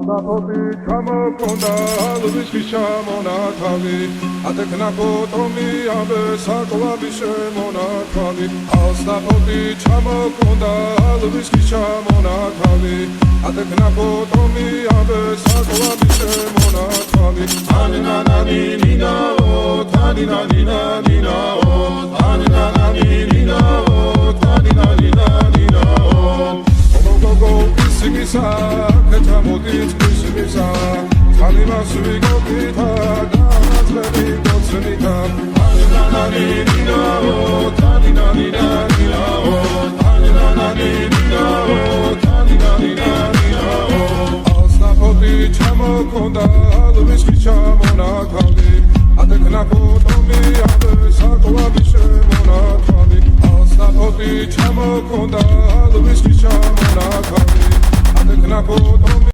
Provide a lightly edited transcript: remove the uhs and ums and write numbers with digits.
Alstapopi ჩამოკონდა ლვისის ჩამონათავი ათექნა პოტომი აბე საკვაბი შემონათავი Alstapopi ჩამოკონდა ლვისის ჩამონათავი ათექნა პოტომი აბე საკვაბი შემონათავი ანინანანი ნინაო თანინანინანი ნინაო ანინანანი ნინაო თანინანინანი ნინაო Sigisa, ketamodit, sigisa, Talima suvigokita, Damas levi, Gotsunika, Tanina, Tanina,